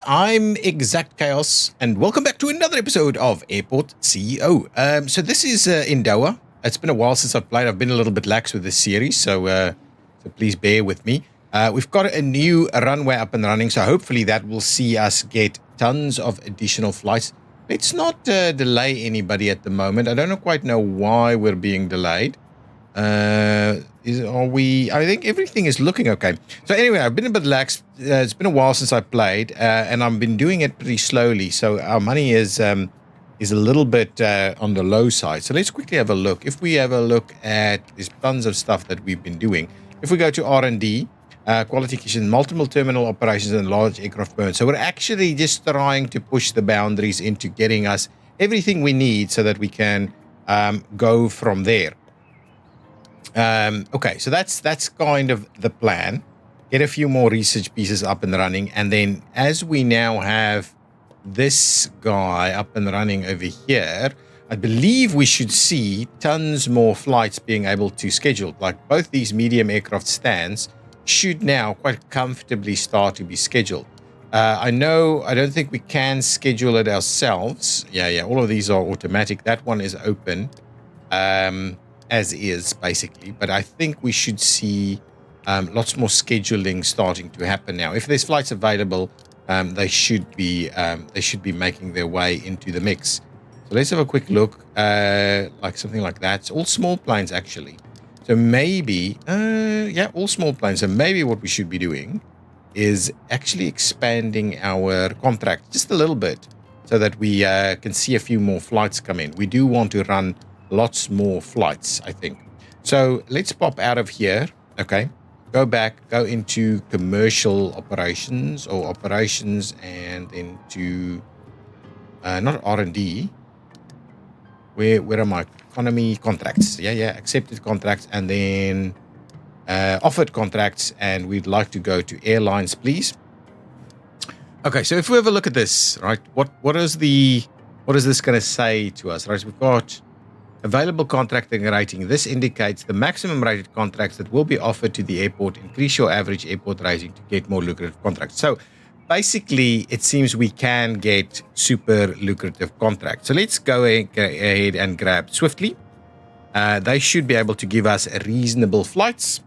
I'm ExactChaos, and welcome back to another episode of Airport CEO. So this is in Doha. It's been a while since I've played. I've been a little bit lax with this series, so please bear with me. We've got a new runway up and running, so hopefully that will see us get tons of additional flights. Let's not delay anybody at the moment. I don't quite know why we're being delayed. Are we? I think everything is looking okay. So anyway, I've been a bit lax. It's been a while since I played, and I've been doing it pretty slowly. So our money is a little bit on the low side. So let's quickly have a look. If we have a look at, there's tons of stuff that we've been doing. If we go to R&D, qualification, multiple terminal operations, and large aircraft burn. So we're actually just trying to push the boundaries into getting us everything we need so that we can go from there. Okay, so that's kind of the plan. Get a few more research pieces up and running, and then as we now have this guy up and running over here, I believe we should see tons more flights being able to schedule. Like both these medium aircraft stands should now quite comfortably start to be scheduled. I don't think we can schedule it ourselves. Yeah, all of these are automatic. That one is open. As is basically, but I think we should see lots more scheduling starting to happen now. If there's flights available, they should be making their way into the mix. So let's have a quick look, like something like that. It's all small planes actually. So maybe, all small planes. So maybe what we should be doing is actually expanding our contract just a little bit so that we can see a few more flights come in. We do want to run lots more flights, I think. So let's pop out of here. Okay, go back, go into commercial operations or operations, and into not R&D. Where am I? Economy, contracts. Yeah, accepted contracts, and then offered contracts, and we'd like to go to airlines, please. Okay, so if we have a look at this, right, what is this going to say to us, right? We've got available contracting rating. This indicates the maximum rated contracts that will be offered to the airport. Increase your average airport rating to get more lucrative contracts. So basically, it seems we can get super lucrative contracts. So let's go ahead and grab Swiftly. They should be able to give us reasonable flights.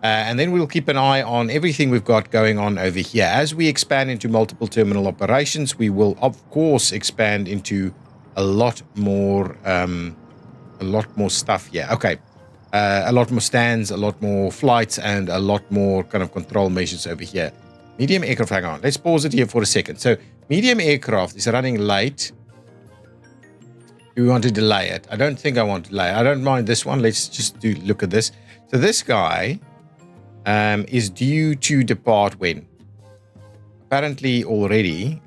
And then we'll keep an eye on everything we've got going on over here. As we expand into multiple terminal operations, we will, of course, expand into a lot more stuff here. Okay. A lot more stands, a lot more flights, and a lot more kind of control measures over here. Medium aircraft, hang on. Let's pause it here for a second. So medium aircraft is running late. Do we want to delay it? I don't think I want to delay it. I don't mind this one. Let's just look at this. So this guy is due to depart when? Apparently already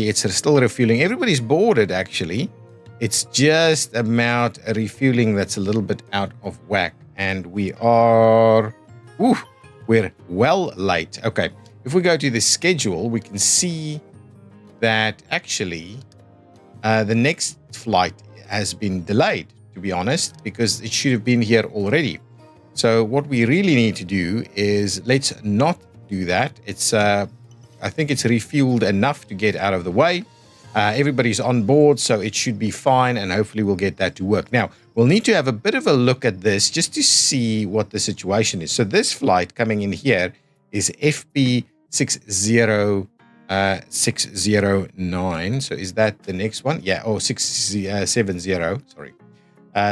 it's still refueling. Everybody's boarded actually. It's just about a refueling that's a little bit out of whack. And we're well late. Okay. If we go to the schedule, we can see that actually the next flight has been delayed, to be honest, because it should have been here already. So what we really need to do is let's not do that. It's I think it's refueled enough to get out of the way. Everybody's on board, so it should be fine, and hopefully we'll get that to work. Now, we'll need to have a bit of a look at this just to see what the situation is. So this flight coming in here is FP 60609. So is that the next one? Yeah, 670, sorry.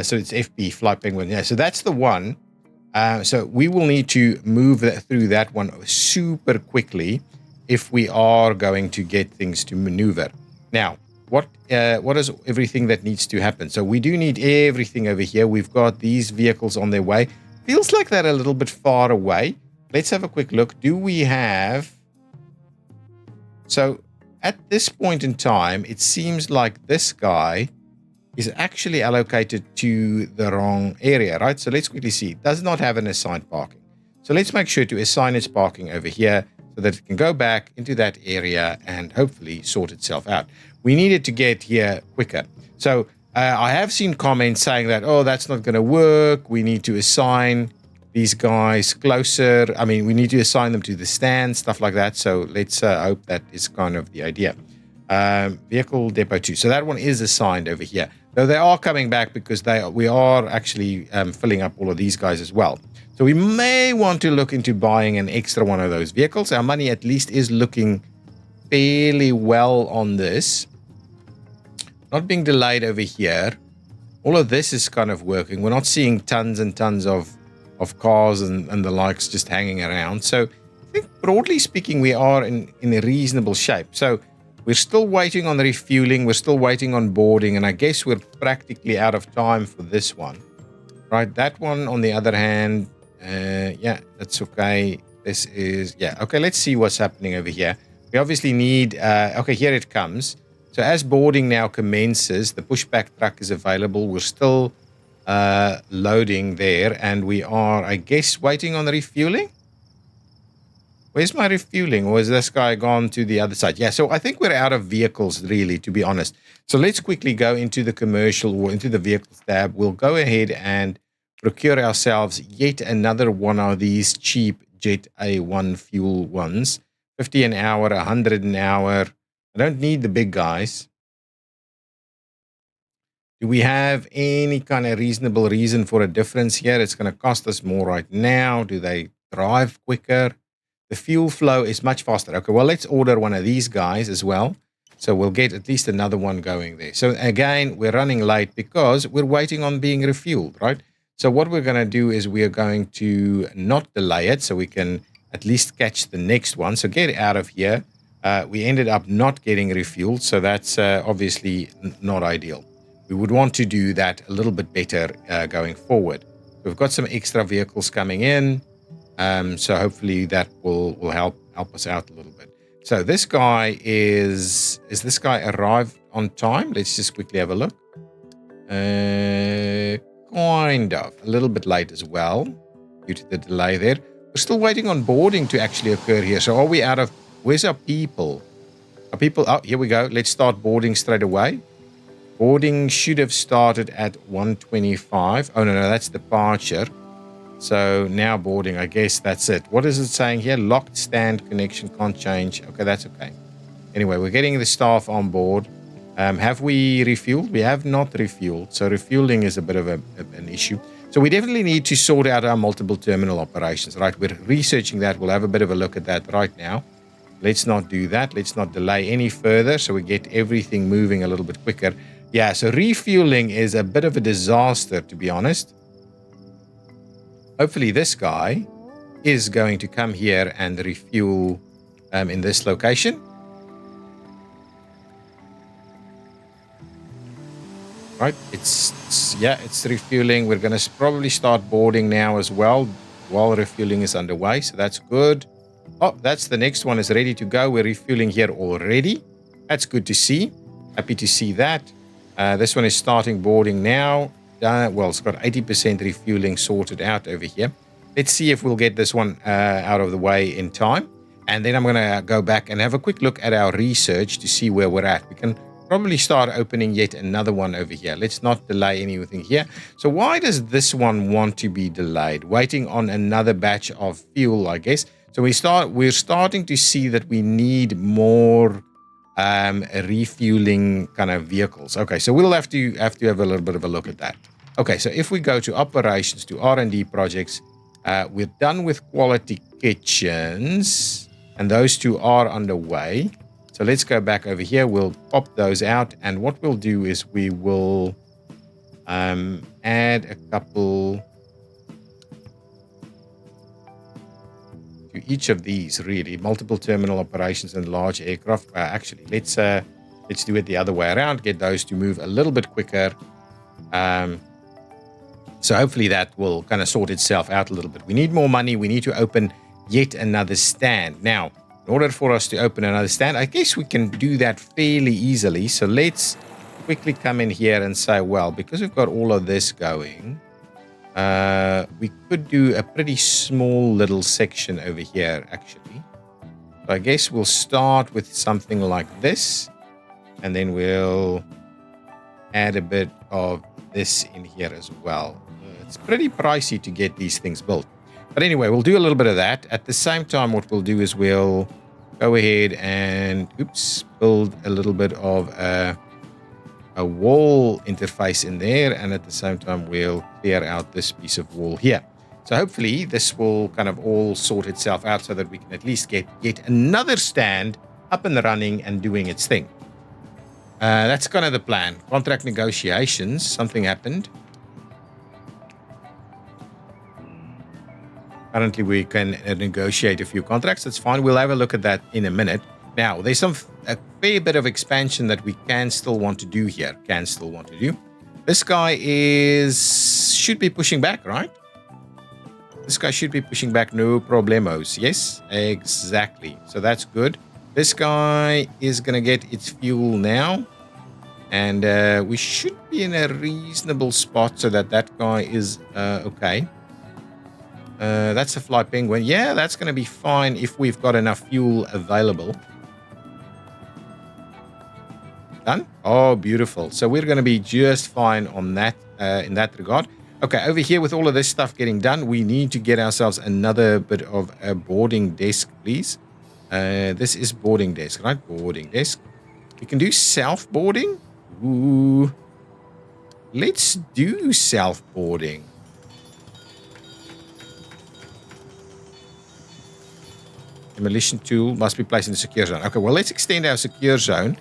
So it's FP, Flight Penguin. Yeah, so that's the one. So we will need to move through that one super quickly if we are going to get things to maneuver. Now, what is everything that needs to happen? So we do need everything over here. We've got these vehicles on their way. Feels like they're a little bit far away. Let's have a quick look. Do we have... So at this point in time, it seems like this guy is actually allocated to the wrong area, right? So let's quickly see. It does not have an assigned parking. So let's make sure to assign its parking over here, so that it can go back into that area and hopefully sort itself out. We needed to get here quicker. So I have seen comments saying that, oh, that's not going to work. We need to assign these guys closer. I mean, we need to assign them to the stand, stuff like that. So let's hope that is kind of the idea. Vehicle depot 2. So that one is assigned over here. Though they are coming back because we are actually filling up all of these guys as well. So we may want to look into buying an extra one of those vehicles. Our money at least is looking fairly well on this. Not being delayed over here. All of this is kind of working. We're not seeing tons and tons of cars and the likes just hanging around. So I think broadly speaking, we are in a reasonable shape. So we're still waiting on the refueling. We're still waiting on boarding. And I guess we're practically out of time for this one. Right, that one on the other hand, yeah, that's okay. This is, yeah, okay, let's see what's happening over here. We obviously need, okay, here it comes. So as boarding now commences, the pushback truck is available. We're still loading there, and we are, I guess, waiting on the refueling. Where's my refueling? Or is this guy gone to the other side? Yeah, so I think we're out of vehicles, really, to be honest. So let's quickly go into the commercial or into the vehicles tab. We'll go ahead and procure ourselves yet another one of these cheap Jet A1 fuel ones. 50 an hour, 100 an hour. I don't need the big guys. Do we have any kind of reasonable reason for a difference here? It's going to cost us more right now. Do they drive quicker? The fuel flow is much faster. Okay, well, let's order one of these guys as well. So we'll get at least another one going there. So again, we're running late because we're waiting on being refueled, right? So what we're going to do is we are going to not delay it so we can at least catch the next one. So get out of here. We ended up not getting refueled, so that's obviously not ideal. We would want to do that a little bit better going forward. We've got some extra vehicles coming in. So hopefully that will help us out a little bit. So this guy is this guy arrived on time? Let's just quickly have a look. Kind of. A little bit late as well due to the delay there. We're still waiting on boarding to actually occur here. So are we out of... Where's our people? Our people... Oh, here we go. Let's start boarding straight away. Boarding should have started at 1:25. Oh, no, that's departure. So now boarding, I guess that's it. What is it saying here? Locked stand connection can't change. Okay, that's okay. Anyway, we're getting the staff on board. Have we refueled? We have not refueled. So refueling is a bit of an issue. So we definitely need to sort out our multiple terminal operations, right? We're researching that. We'll have a bit of a look at that right now. Let's not do that. Let's not delay any further so we get everything moving a little bit quicker. Yeah, so refueling is a bit of a disaster, to be honest. Hopefully this guy is going to come here and refuel in this location. Right, it's refueling. We're going to probably start boarding now as well while refueling is underway, so that's good. Oh, that's the next one is ready to go. We're refueling here already. That's good to see. Happy to see that. This one is starting boarding now. Well, it's got 80% refueling sorted out over here. Let's see if we'll get this one out of the way in time. And then I'm going to go back and have a quick look at our research to see where we're at. We can probably start opening yet another one over here. Let's not delay anything here. So why does this one want to be delayed? Waiting on another batch of fuel, I guess. So we're starting to see that we need more refueling kind of vehicles. Okay, so we'll have to have a little bit of a look at that. Okay, so if we go to operations, to R&D projects, we're done with quality kitchens, and those two are underway. So let's go back over here. We'll pop those out, and what we'll do is we will add a couple to each of these, really. Multiple terminal operations and large aircraft. Actually, let's do it the other way around. Get those to move a little bit quicker. So hopefully that will kind of sort itself out a little bit. We need more money. We need to open yet another stand. Now, in order for us to open another stand, I guess we can do that fairly easily. So let's quickly come in here and say, well, because we've got all of this going, we could do a pretty small little section over here, actually. So I guess we'll start with something like this, and then we'll add a bit of this in here as well. It's pretty pricey to get these things built. But anyway, we'll do a little bit of that. At the same time, what we'll do is we'll go ahead and, build a little bit of a wall interface in there. And at the same time, we'll clear out this piece of wall here. So hopefully this will kind of all sort itself out so that we can at least get yet another stand up and running and doing its thing. That's kind of the plan. Contract negotiations, something happened. Currently, we can negotiate a few contracts. That's fine. We'll have a look at that in a minute. Now, there's a fair bit of expansion that we can still want to do here. This guy should be pushing back, right? This guy should be pushing back, no problemos. Yes, exactly. So that's good. This guy is going to get its fuel now. And we should be in a reasonable spot so that guy is okay. That's a fly penguin. Yeah, that's going to be fine if we've got enough fuel available. Done? Oh, beautiful. So we're going to be just fine on that in that regard. Okay, over here with all of this stuff getting done, we need to get ourselves another bit of a boarding desk, please. This is boarding desk, right? Boarding desk. We can do self-boarding. Ooh. Let's do self-boarding. Demolition tool must be placed in the secure zone. Okay, well, let's extend our secure zone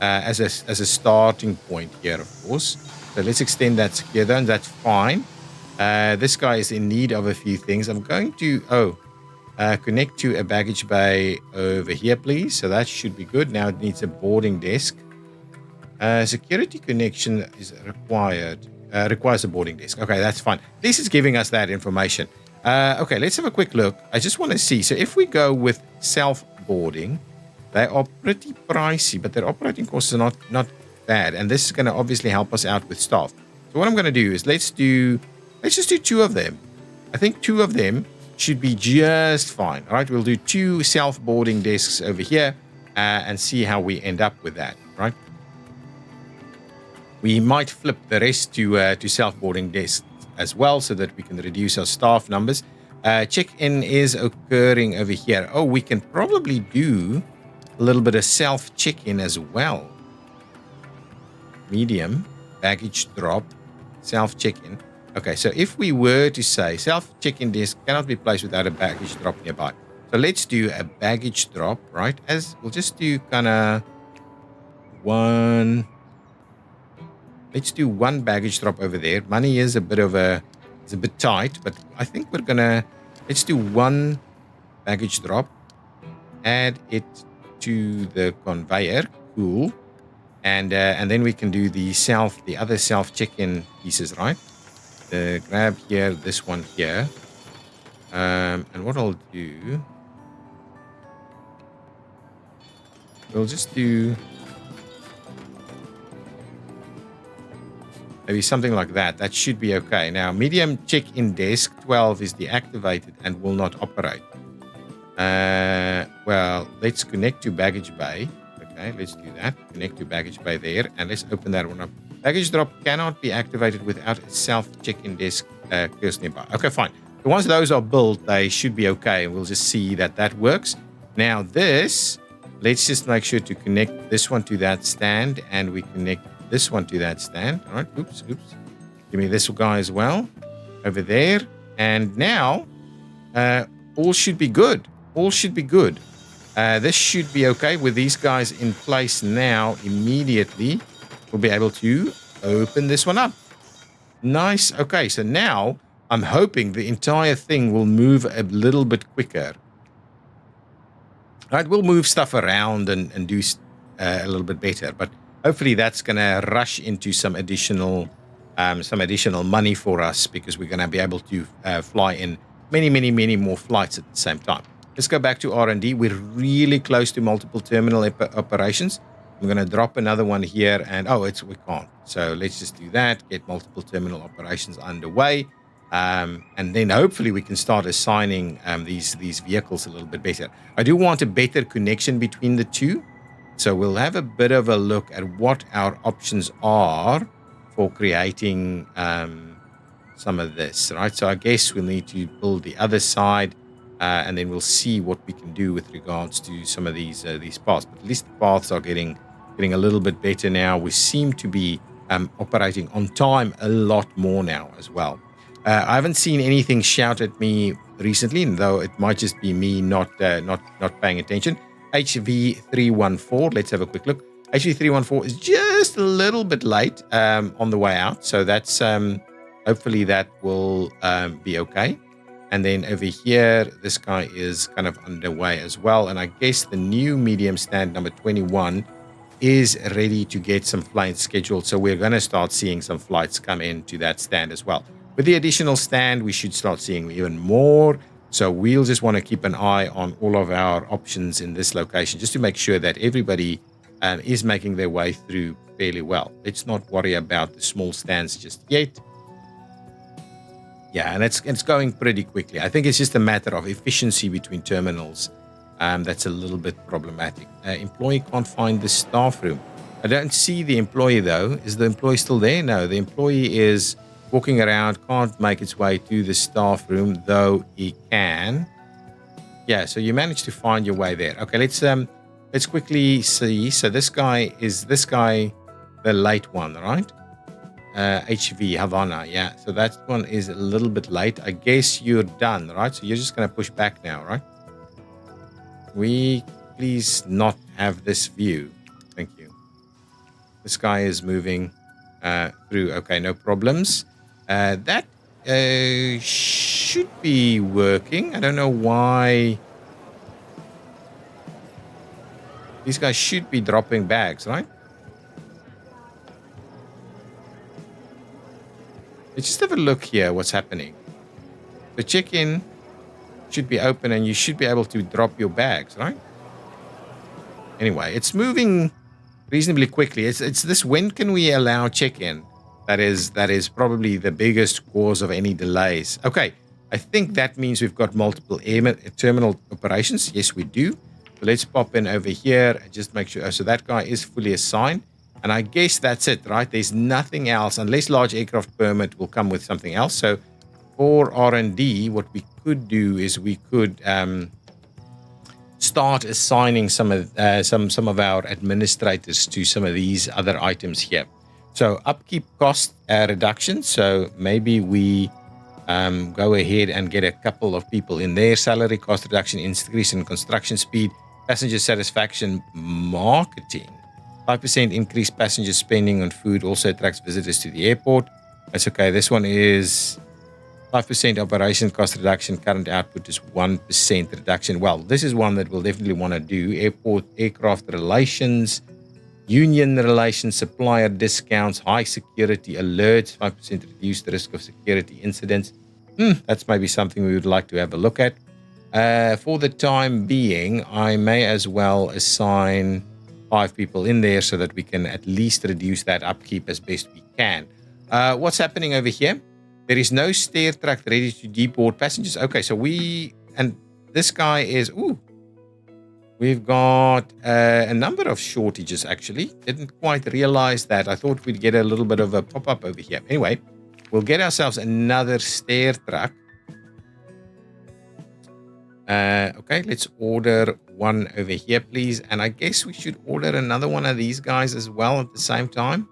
as a starting point here, of course. So let's extend that secure zone. That's fine. This guy is in need of a few things. I'm going to connect to a baggage bay over here, please. So that should be good. Now it needs a boarding desk. Security connection is required. Requires a boarding desk. Okay, that's fine. This is giving us that information. Okay, let's have a quick look. I just want to see. So if we go with self-boarding, they are pretty pricey, but their operating costs are not bad. And this is going to obviously help us out with staff. So what I'm going to do is let's just do 2 of them. I think 2 of them should be just fine. All right, we'll do 2 self-boarding desks over here and see how we end up with that, right? We might flip the rest to self-boarding desks as well so that we can reduce our staff numbers. Check-in is occurring over here. Oh, we can probably do a little bit of self-check-in as well. Medium, baggage drop, self-check-in. Okay, so if we were to say self-check-in desk cannot be placed without a baggage drop nearby. So let's do a baggage drop, right? We'll just do kind of one. Let's do 1 baggage drop over there. Money is a bit tight, but I think let's do 1 baggage drop. Add it to the conveyor. Cool. And then we can do the other self check-in pieces, right? Grab here, this one here. And what I'll do, we'll just do maybe something like that. That should be okay. Now, medium check-in desk 12 is deactivated and will not operate. Well, let's connect to baggage bay. Okay, let's do that. Connect to baggage bay there, and let's open that one up. Baggage drop cannot be activated without a self-check-in desk cursed nearby. Okay, fine. So once those are built, they should be okay. We'll just see that works. Now this, let's just make sure to connect this one to that stand, and we connect this one to that stand. All right, oops. Give me this guy as well over there. And now all should be good. This should be okay with these guys in place now. Immediately, we'll be able to open this one up. Nice. Okay, so now I'm hoping the entire thing will move a little bit quicker. All right, we'll move stuff around and do a little bit better, but hopefully that's going to rush into some additional money for us, because we're going to be able to fly in many more flights at the same time. Let's go back to R&D. We're really close to multiple terminal operations. I'm going to drop another one here, and we can't. So let's just do that, get multiple terminal operations underway, and then hopefully we can start assigning these vehicles a little bit better. I do want a better connection between the two. So we'll have a bit of a look at what our options are for creating some of this, right? So I guess we'll need to build the other side, and then we'll see what we can do with regards to some of these paths. But at least the paths are getting a little bit better now. We seem to be operating on time a lot more now as well. I haven't seen anything shout at me recently, though it might just be me not paying attention. HV314, let's have a quick look. HV314 is just a little bit late on the way out, so that's hopefully that will be okay. And then over here, this guy is kind of underway as well. And I guess the new medium stand number 21 is ready to get some flights scheduled. So we're going to start seeing some flights come into that stand as well. With the additional stand, we should start seeing even more. So we'll just want to keep an eye on all of our options in this location, just to make sure that everybody is making their way through fairly well. Let's not worry about the small stands just yet. Yeah, and it's going pretty quickly. I think it's just a matter of efficiency between terminals. That's a little bit problematic. Employee can't find the staff room. I don't see the employee, though. Is the employee still there? No, the employee is walking around, can't make its way to the staff room, though he can. Yeah, so you managed to find your way there. Okay, let's quickly see. So is this guy the late one, right? HV Havana, yeah. So that one is a little bit late. I guess you're done, right? So you're just going to push back now, right? We please not have this view. Thank you. This guy is moving through. Okay, no problems. That should be working. I don't know why. These guys should be dropping bags, right? Let's just have a look here what's happening. The check-in should be open and you should be able to drop your bags, right? Anyway, it's moving reasonably quickly. It's this, when can we allow check-in? That is probably the biggest cause of any delays. Okay, I think that means we've got multiple terminal operations. Yes, we do. So let's pop in over here and just make sure. So that guy is fully assigned. And I guess that's it, right? There's nothing else, unless large aircraft permit will come with something else. So for R&D, what we could do is we could start assigning some of our administrators to some of these other items here. So upkeep cost reduction. So maybe we go ahead and get a couple of people in there. Salary cost reduction, increase in construction speed, passenger satisfaction, marketing. 5% increased passenger spending on food also attracts visitors to the airport. That's okay. This one is 5% operation cost reduction. Current output is 1% reduction. Well, this is one that we'll definitely want to do. Aircraft relations, union relations, supplier discounts, high security alerts, 5% reduced risk of security incidents. That's maybe something we would like to have a look at. For the time being, I may as well assign 5 people in there so that we can at least reduce that upkeep as best we can. What's happening over here? There is no stair truck ready to deboard passengers. Okay, so this guy is, we've got a number of shortages actually. Didn't quite realize that. I thought we'd get a little bit of a pop-up over here. Anyway, we'll get ourselves another stair truck. Okay, let's order one over here, please. And I guess we should order another one of these guys as well at the same time.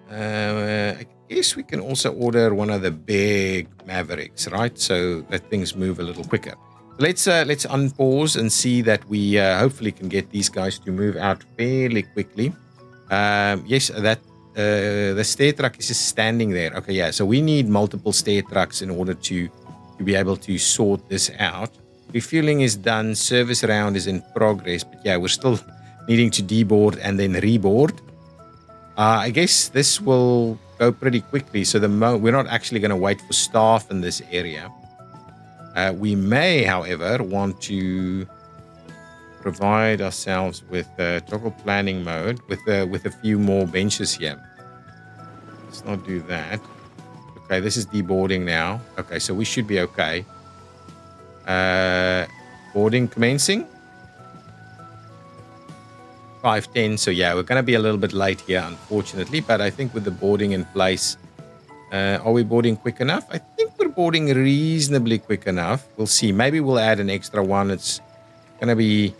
I guess we can also order one of the big Mavericks, right? So that things move a little quicker. Let's unpause and see that we hopefully can get these guys to move out fairly quickly. Yes, that the stair truck is just standing there. Okay, yeah. So we need multiple stair trucks in order to be able to sort this out. Refueling is done. Service round is in progress. But yeah, we're still needing to deboard and then reboard. I guess this will go pretty quickly. So we're not actually going to wait for staff in this area. We may, however, want to provide ourselves with toggle planning mode with a few more benches here. Let's not do that. Okay, this is deboarding now. Okay, so we should be okay. Boarding commencing. 5:10. So yeah, we're going to be a little bit late here, unfortunately. But I think with the boarding in place, Are we boarding quick enough? I think we're boarding reasonably quick enough. We'll see. Maybe we'll add an extra one. It's going to be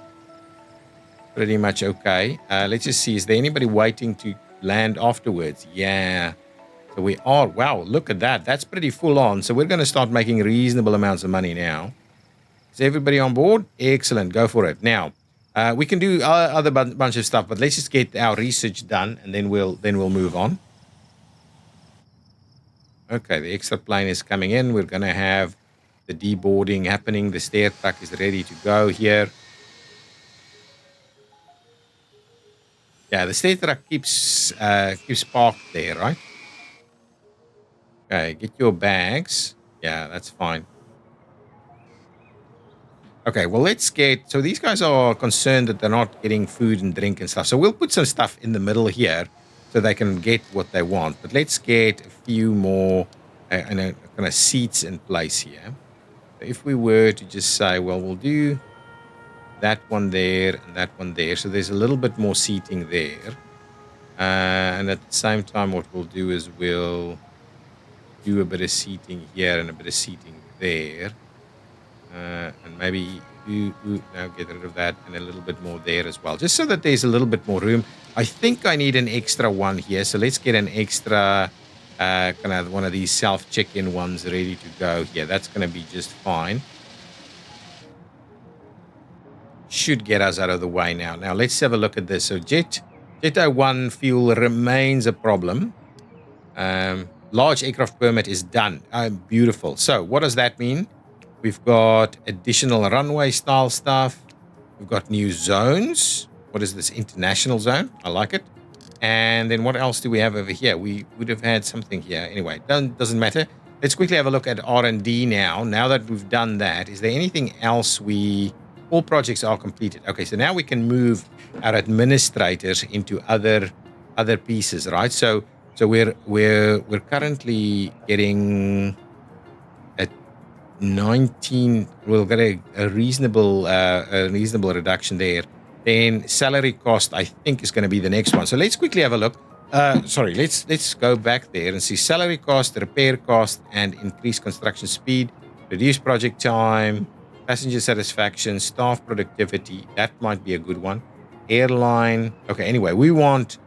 pretty much okay. Let's just see. Is there anybody waiting to land afterwards? Yeah. So we are. Wow, look at that. That's pretty full on. So we're going to start making reasonable amounts of money now. Is everybody on board? Excellent. Go for it. Now, we can do other bunch of stuff, but let's just get our research done, and then we'll move on. Okay, the extra plane is coming in. We're going to have the deboarding happening. The stair truck is ready to go here. Yeah, the stair truck keeps parked there, right? Okay, get your bags. Yeah, that's fine. Okay, well, let's get... So these guys are concerned that they're not getting food and drink and stuff. So we'll put some stuff in the middle here so they can get what they want. But let's get a few more kind of seats in place here. So if we were to just say, well, we'll do that one there and that one there. So there's a little bit more seating there. And at the same time, what we'll do is we'll do a bit of seating here and a bit of seating there. And maybe now get rid of that and a little bit more there as well, just so that there's a little bit more room. I think I need an extra one here, so let's get an extra kind of one of these self check-in ones ready to go here. That's going to be just fine. Should get us out of the way now. Now let's have a look at this. So Jet 01 fuel remains a problem. Large aircraft permit is done. Beautiful. So what does that mean? We've got additional runway style stuff. We've got new zones. What is this? International zone. I like it. And then what else do we have over here? We would have had something here. Anyway, doesn't matter. Let's quickly have a look at R&D now. Now that we've done that, is there anything else all projects are completed. Okay, so now we can move our administrators into other pieces, right? So we're currently getting 19. We'll get a reasonable reduction there. Then salary cost, I think, is going to be the next one. So let's quickly have a look. Let's go back there and see salary cost, repair cost, and increased construction speed, reduce project time, passenger satisfaction, staff productivity. That might be a good one. Airline. Okay. Anyway, we want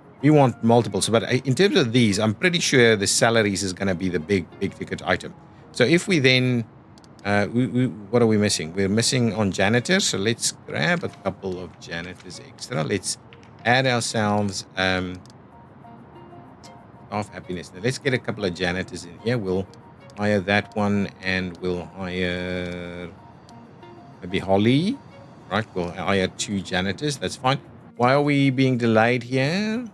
multiples. But in terms of these, I'm pretty sure the salaries is going to be the big ticket item. So if we then what are we missing? We're missing on janitors, so let's grab a couple of janitors extra. Let's add ourselves staff happiness. Now let's get a couple of janitors in here. We'll hire that one, and we'll hire maybe Holly. Right, we'll hire 2 janitors. That's fine. Why are we being delayed here?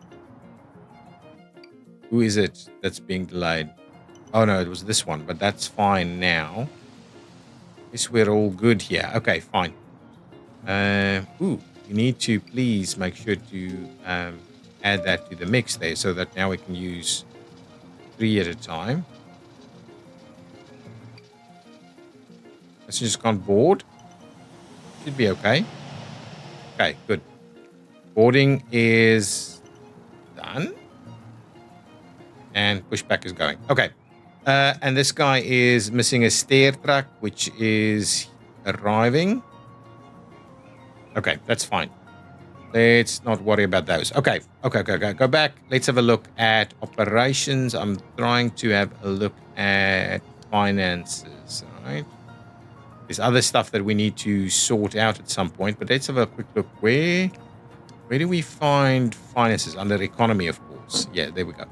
Who is it that's being delayed? Oh no, it was this one, but that's fine now. Guess we're all good here. Okay, fine. You need to please make sure to add that to the mix there, so that now we can use 3 at a time. Passengers can't board. Should be okay. Okay, good. Boarding is done. And pushback is going. Okay. And this guy is missing a stair truck, which is arriving. Okay, that's fine. Let's not worry about those. Okay. Go back. Let's have a look at operations. I'm trying to have a look at finances, right? There's other stuff that we need to sort out at some point, but let's have a quick look. Where do we find finances? Under economy, of course. Yeah, there we go.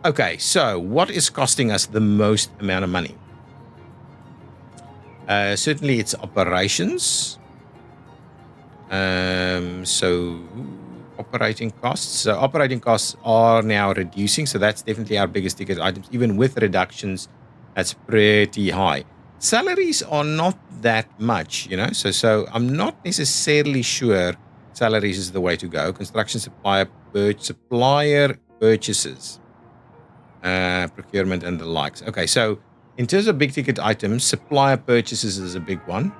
Okay, so what is costing us the most amount of money? Certainly it's operations. So operating costs. So operating costs are now reducing. So that's definitely our biggest ticket items. Even with reductions, that's pretty high. Salaries are not that much, So I'm not necessarily sure salaries is the way to go. Construction supplier purchases. Procurement and the likes. Okay, so in terms of big ticket items, supplier purchases is a big one.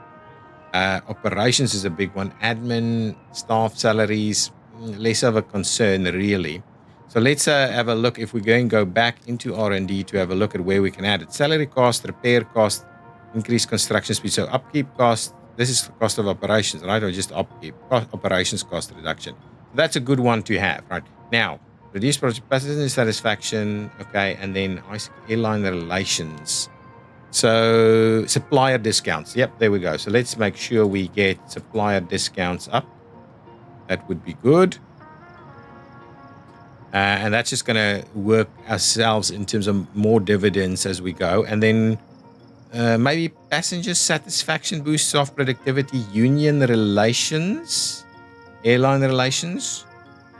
Operations is a big one. Admin, staff salaries, less of a concern really. So let's have a look. If we're going to go back into R&D to have a look at where we can add it. Salary cost, repair cost, increased construction speed. So upkeep cost, this is the cost of operations, right? Or just upkeep, operations cost reduction. So that's a good one to have, right? Now, reduce project passenger satisfaction, okay, and then airline relations. So supplier discounts. Yep, there we go. So let's make sure we get supplier discounts up. That would be good. And that's just going to work ourselves in terms of more dividends as we go. And then maybe passenger satisfaction boosts off productivity, union relations, airline relations,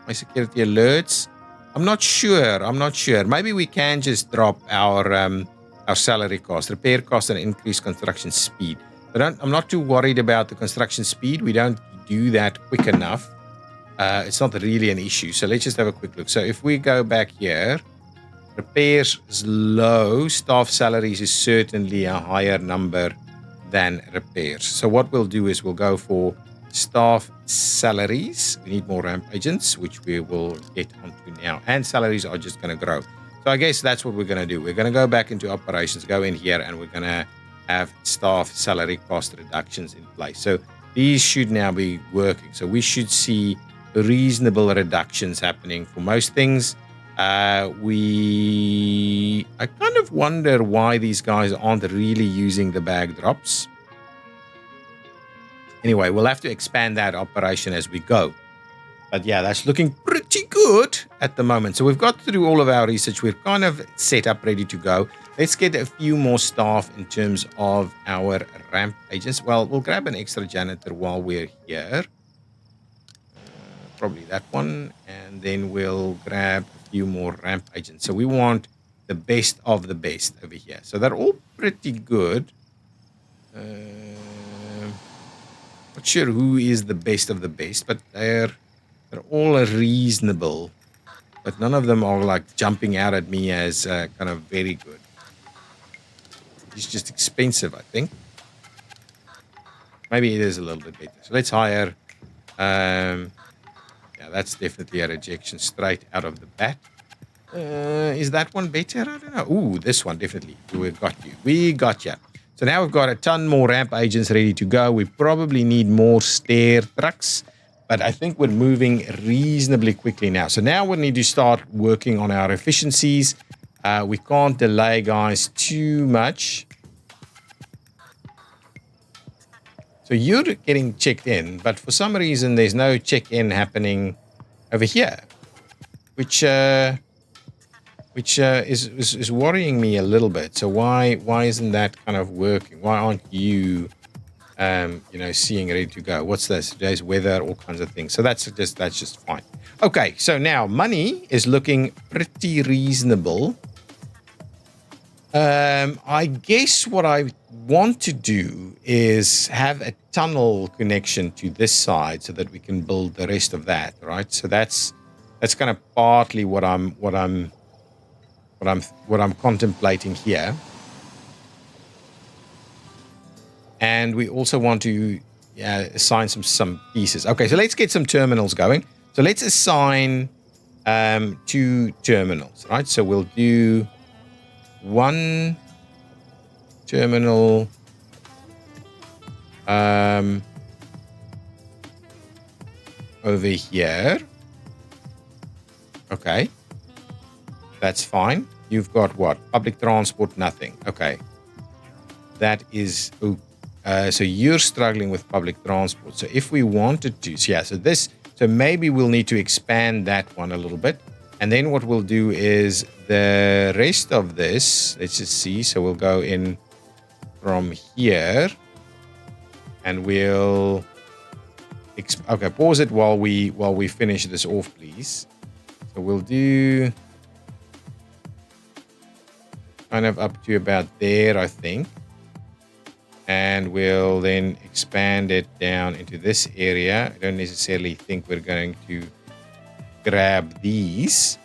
my security alerts. I'm not sure. Maybe we can just drop our salary cost, repair cost, and increase construction speed. But I'm not too worried about the construction speed. We don't do that quick enough. It's not really an issue. So let's just have a quick look. So if we go back here, repairs is low. Staff salaries is certainly a higher number than repairs. So what we'll do is we'll go for staff salaries. We need more ramp agents, which we will get onto now. And salaries are just going to grow. So I guess that's what we're going to do. We're going to go back into operations, go in here, and we're going to have staff salary cost reductions in place. So these should now be working. So we should see reasonable reductions happening for most things. I kind of wonder why these guys aren't really using the bag drops. Anyway, we'll have to expand that operation as we go. But yeah, that's looking pretty good at the moment. So we've got through all of our research. We're kind of set up, ready to go. Let's get a few more staff in terms of our ramp agents. Well, we'll grab an extra janitor while we're here. Probably that one. And then we'll grab a few more ramp agents. So we want the best of the best over here. So they're all pretty good. Not sure who is the best of the best, but they're all reasonable. But none of them are like jumping out at me as kind of very good. It's just expensive, I think. Maybe it is a little bit better. So let's hire. Yeah, that's definitely a rejection straight out of the bat. Is that one better? I don't know. Ooh, this one definitely. We got you. We got you. So now we've got a ton more ramp agents ready to go. We probably need more stair trucks, but I think we're moving reasonably quickly now. So now we need to start working on our efficiencies. We can't delay, guys, too much. So you're getting checked in, but for some reason there's no check-in happening over here, which is worrying me a little bit. So why isn't that kind of working? Why aren't you, seeing ready to go? What's this? Today's weather, all kinds of things. So that's just fine. Okay, so now money is looking pretty reasonable. I guess what I want to do is have a tunnel connection to this side so that we can build the rest of that, right? So that's kind of partly what I'm contemplating here. And we also want to assign some pieces. Okay, so let's get some terminals going. So let's assign 2 terminals, right? So we'll do 1 terminal over here. Okay. That's fine. You've got what? Public transport, nothing. Okay. That is... so you're struggling with public transport. So if we wanted to... So maybe we'll need to expand that one a little bit. And then what we'll do is the rest of this... Let's just see. So we'll go in from here. And we'll... Okay, pause it while we finish this off, please. So we'll do... kind of up to about there, I think. And we'll then expand it down into this area. I don't necessarily think we're going to grab these.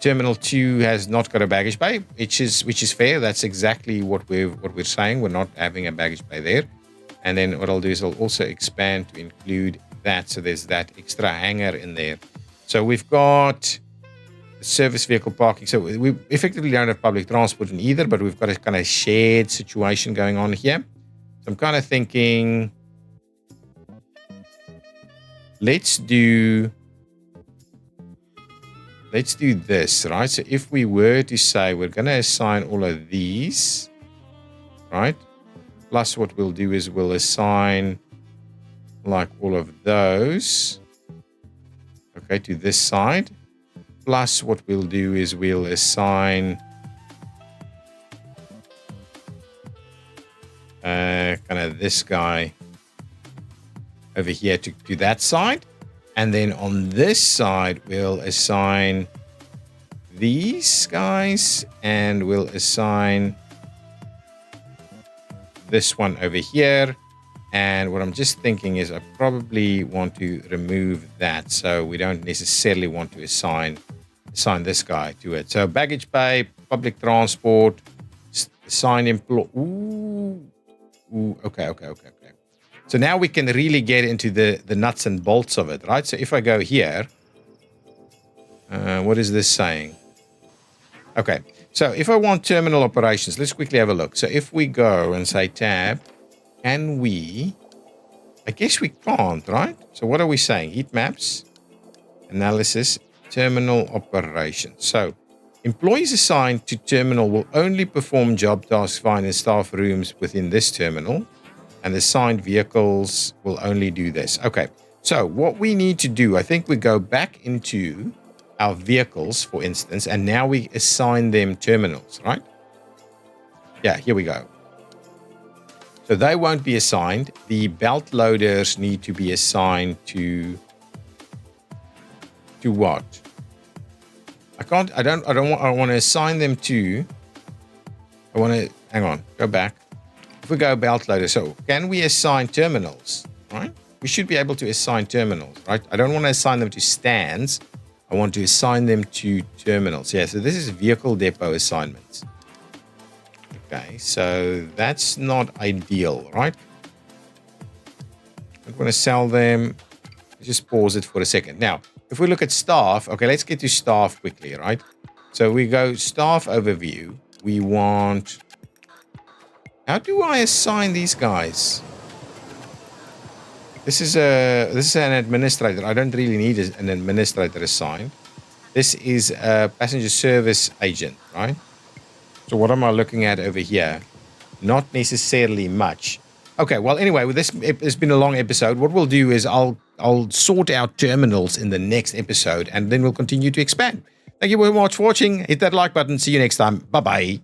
Terminal 2 has not got a baggage bay, which is fair. That's exactly what we're saying. We're not having a baggage bay there. And then what I'll do is I'll also expand to include that. So there's that extra hanger in there. So we've got service vehicle parking. So we effectively don't have public transport in either, but we've got a kind of shared situation going on here. So I'm kind of thinking, let's do this, right? So if we were to say we're going to assign all of these, right? Plus what we'll do is we'll assign like all of those, okay, to this side. Plus what we'll do is we'll assign kind of this guy over here to that side. And then on this side, we'll assign these guys and we'll assign this one over here. And what I'm just thinking is I probably want to remove that. So we don't necessarily want to assign this guy to it. So baggage bay, public transport, assign employee. Okay. So now we can really get into the nuts and bolts of it, right? So if I go here, what is this saying? Okay, so if I want terminal operations, let's quickly have a look. So if we go and say tab, can we? I guess we can't, right? So what are we saying? Heat maps, analysis, terminal operations. So employees assigned to terminal will only perform job tasks found in staff rooms within this terminal. And the assigned vehicles will only do this. Okay, so what we need to do, I think we go back into our vehicles, for instance, and now we assign them terminals, right? Yeah, here we go. So they won't be assigned. The belt loaders need to be assigned to what? I want to assign them to, hang on, go back. If we go belt loader, so can we assign terminals, right? We should be able to assign terminals, right? I don't want to assign them to stands. I want to assign them to terminals. Yeah, so this is vehicle depot assignments. Okay, so that's not ideal, right? I'm going to sell them. Just pause it for a second. Now, if we look at staff, okay, let's get to staff quickly, right? So we go staff overview. We want... How do I assign these guys? This is an administrator. I don't really need an administrator assigned. This is a passenger service agent, right? So what am I looking at over here? Not necessarily much. Okay, well, anyway, this has been a long episode. What we'll do is I'll sort out terminals in the next episode, and then we'll continue to expand. Thank you very much for watching. Hit that like button. See you next time. Bye-bye.